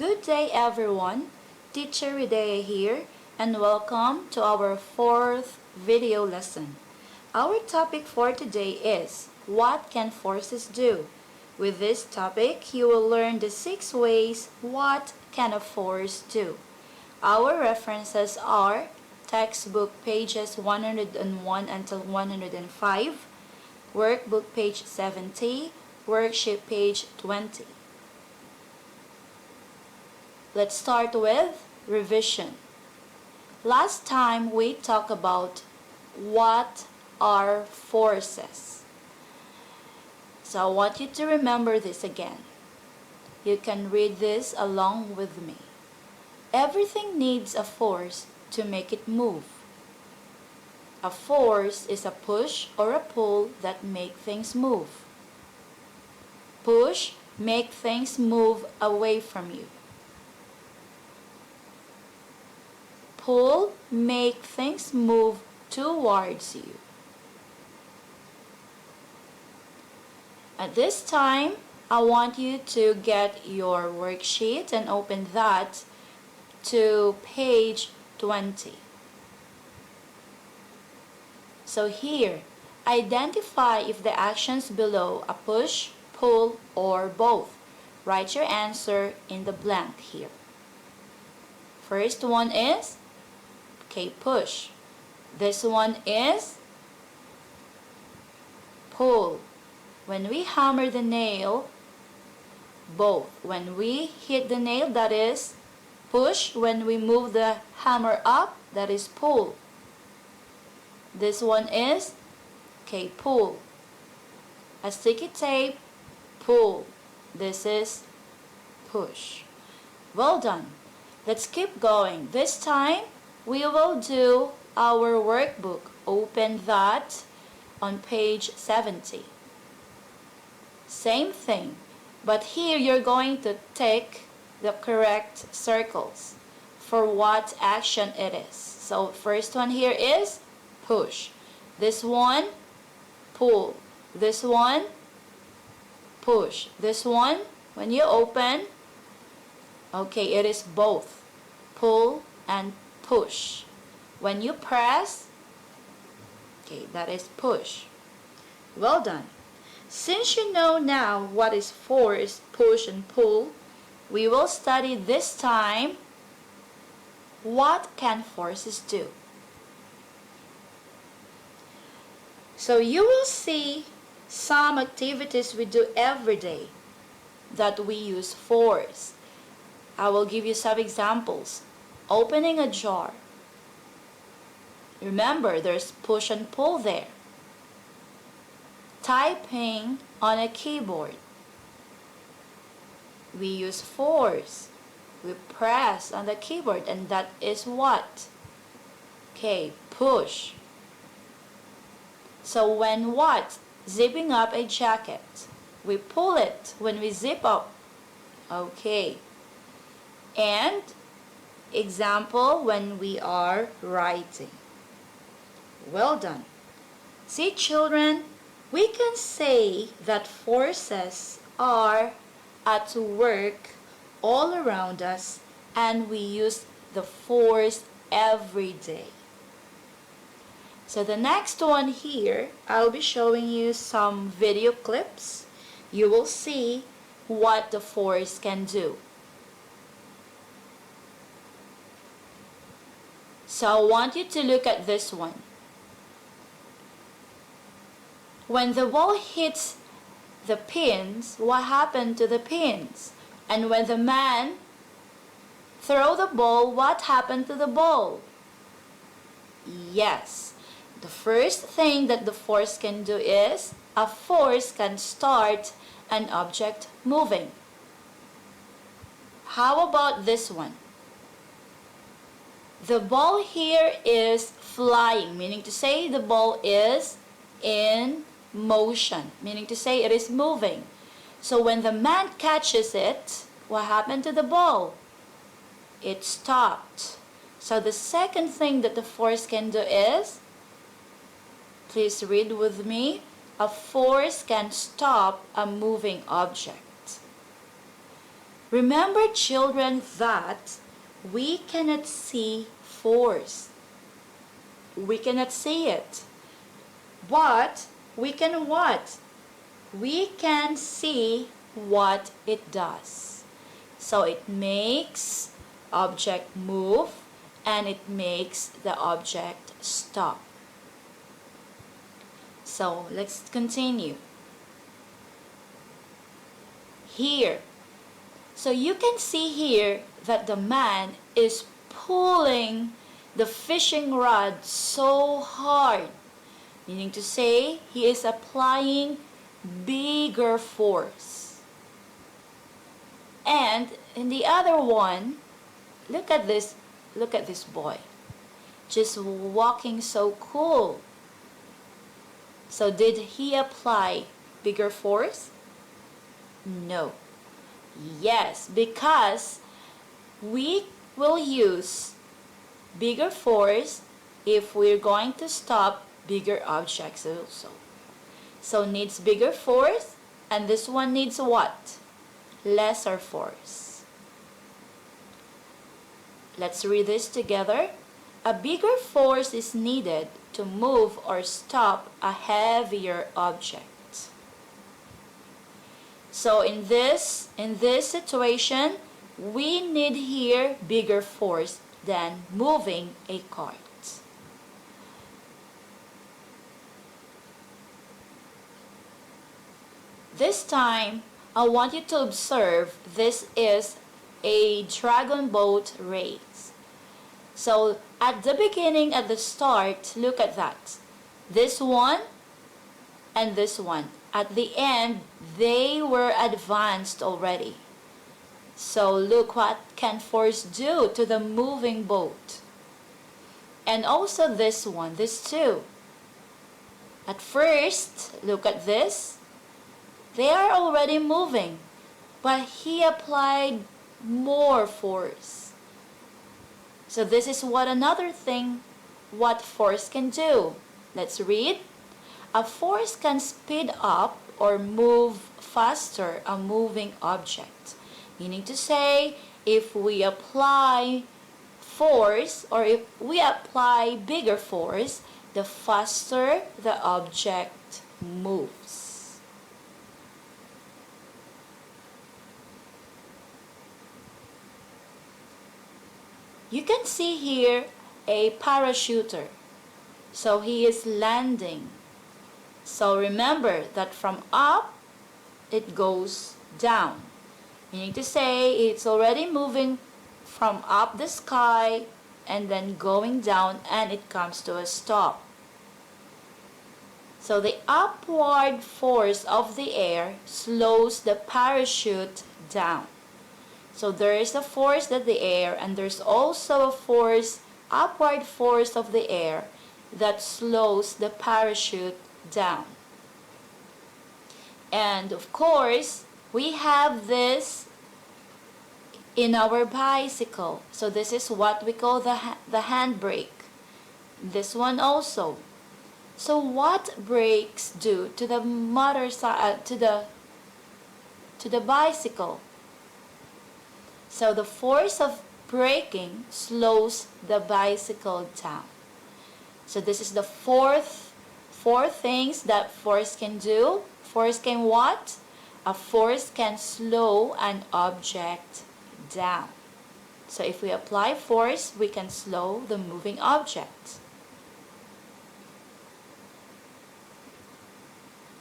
Good day everyone, Teacher Redea here and welcome to our fourth video lesson. Our topic for today is, what can forces do? With this topic, you will learn the 6 ways what can a force do. Our references are textbook pages 101 until 105, workbook page 70, worksheet page 20. Let's start with revision. Last time we talked about what are forces. So I want you to remember this again. You can read this along with me. Everything needs a force to make it move. A force is a push or a pull that make things move. Push make things move away from you. Pull make things move towards you. At this time, I want you to get your worksheet and open that to page 20. So here, identify if the actions below are push, pull, or both. Write your answer in the blank here. First one is push. This one is pull. When we hammer the nail, both. When we hit the nail, that is push. When we move the hammer up, that is pull. This one is pull. A sticky tape, pull. This is push. Well done. Let's keep going. This time, we will do our workbook. Open that on page 70. Same thing, but here you're going to tick the correct circles for what action it is. So first one here is push. This one, pull. This one, push. This one, when you open, it is both pull and push. When you press, that is push. Well done. Since you know now what is force, push, and pull, we will study this time what can forces do. So you will see some activities we do every day that we use force. I will give you some examples. Opening a jar. Remember, there's push and pull there. Typing on a keyboard. We use force. We press on the keyboard, and that is what? Push. So when what? Zipping up a jacket. We pull it when we zip up. And example, when we are writing. Well done. See, children, we can say that forces are at work all around us, and we use the force every day. So the next one here, I'll be showing you some video clips. You will see what the force can do. So I want you to look at this one. When the ball hits the pins, what happened to the pins? And when the man threw the ball, what happened to the ball? Yes, the first thing that the force can do is, a force can start an object moving. How about this one? The ball here is flying, meaning to say the ball is in motion, meaning to say it is moving. So when the man catches it, what happened to the ball? It stopped. So the second thing that the force can do is, please read with me, a force can stop a moving object. Remember, children, that we cannot see force. We cannot see it. But we can what? We can see what it does. So it makes object move and it makes the object stop. So let's continue. Here. So you can see here that the man is pulling the fishing rod so hard, meaning to say he is applying bigger force. And in the other one, look at this boy, just walking so cool. So did he apply bigger force? No. Yes, because we will use bigger force if we're going to stop bigger objects also. So needs bigger force, and this one needs what? Lesser force. Let's read this together. A bigger force is needed to move or stop a heavier object. So in this situation, we need here bigger force than moving a cart. This time, I want you to observe this is a dragon boat race. So at the beginning, at the start, look at that. This one and this one. At the end, they were advanced already. So look what can force do to the moving boat. And also this one, this too. At first, look at this. They are already moving, but he applied more force. So this is what another thing, what force can do. Let's read. A force can speed up or move faster a moving object. Meaning to say, if we apply force or if we apply bigger force, the faster the object moves. You can see here a parachuter. So he is landing. So remember that from up, it goes down. Meaning to say it's already moving from up the sky and then going down, and it comes to a stop. So the upward force of the air slows the parachute down. So there is a force that the air, and there's also a force, upward force of the air that slows the parachute down. And of course, we have this in our bicycle. So this is what we call the handbrake. This one also. So what brakes do to the to the bicycle? So the force of braking slows the bicycle down. So this is the four things that force can do. Force can what? A force can slow an object down. So if we apply force, we can slow the moving object.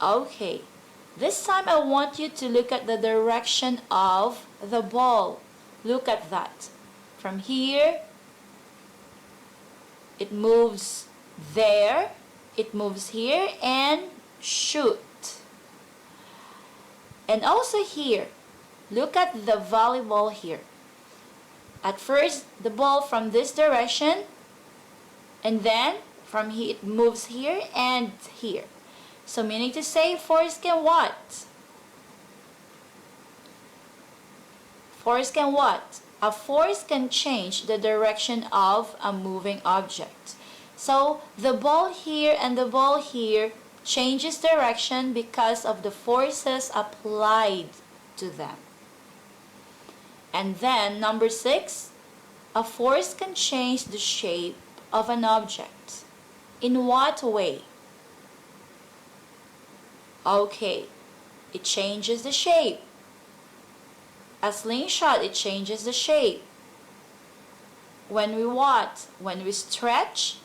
Okay, this time I want you to look at the direction of the ball. Look at that. From here, it moves there, it moves here, and shoot. And also here, look at the volleyball here. At first, the ball from this direction, and then from here, it moves here and here. So meaning to say, force can what? Force can what? A force can change the direction of a moving object. So the ball here and the ball here changes direction because of the forces applied to them. And then number 6, a force can change the shape of an object. In what way? Okay, it changes the shape. A slingshot, it changes the shape. When we what? When we stretch,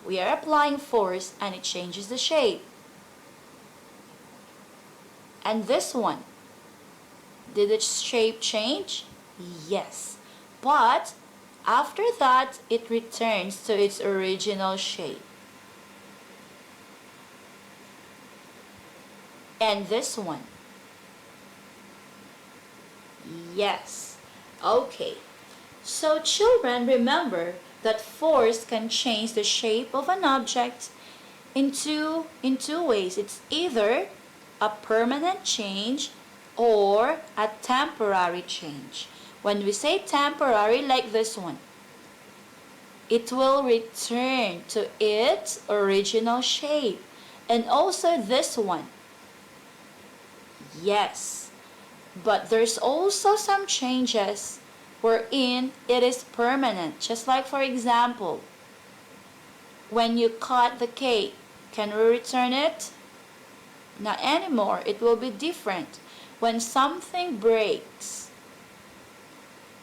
we are applying force and it changes the shape. And this one, did its shape change? Yes. But after that, it returns to its original shape. And this one. Yes. Okay. So children, remember that force can change the shape of an object in two ways. It's either a permanent change or a temporary change. When we say temporary, like this one, it will return to its original shape. And also this one. Yes, but there's also some changes wherein it is permanent. Just like, for example, when you cut the cake, can we return it? Not anymore. It will be different when something breaks.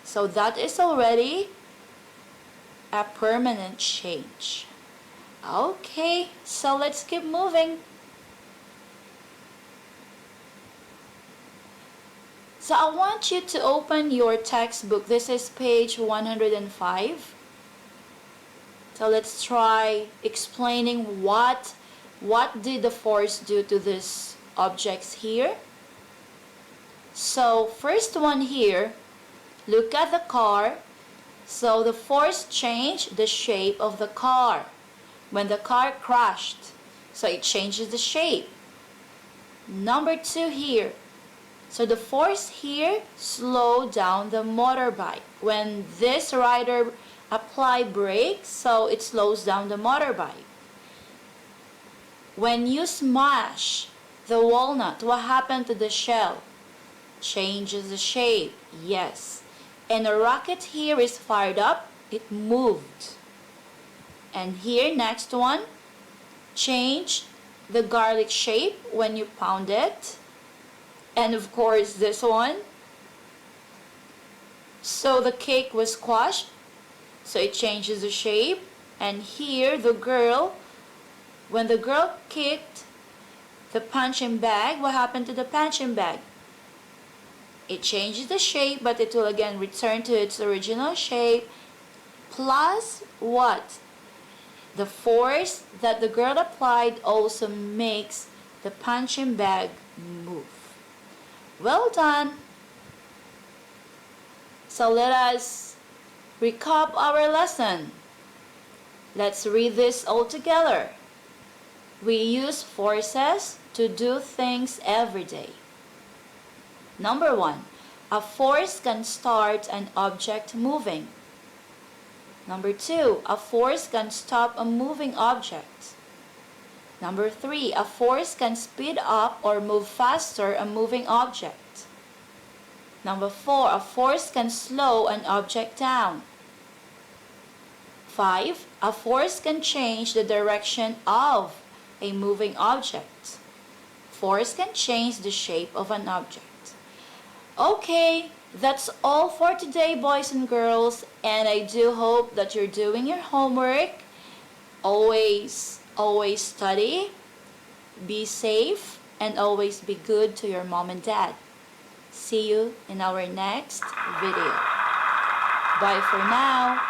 So that is already a permanent change. Okay, so let's keep moving. So I want you to open your textbook. This is page 105. So let's try explaining what did the force do to these objects here. So first one here, look at the car. So the force changed the shape of the car when the car crashed. So it changes the shape. Number 2 here. So the force here slowed down the motorbike. When this rider applied brakes, so it slows down the motorbike. When you smash the walnut, what happened to the shell? Changes the shape, yes. And a rocket here is fired up, it moved. And here, next one, change the garlic shape when you pound it. And of course this one. So the cake was squashed, so it changes the shape. And here the girl, when the girl kicked the punching bag, what happened to the punching bag? It changes the shape, but it will again return to its original shape. Plus what? The force that the girl applied also makes the punching bag move. Well done. So let us recap our lesson. Let's read this all together. We use forces to do things every day. Number 1, a force can start an object moving. Number 2, a force can stop a moving object. Number 3, a force can speed up or move faster a moving object. Number 4, a force can slow an object down. 5, a force can change the direction of a moving object. Force can change the shape of an object. Okay, that's all for today, boys and girls, and I do hope that you're doing your homework. Always study, be safe, and always be good to your mom and dad. See you in our next video. Bye for now.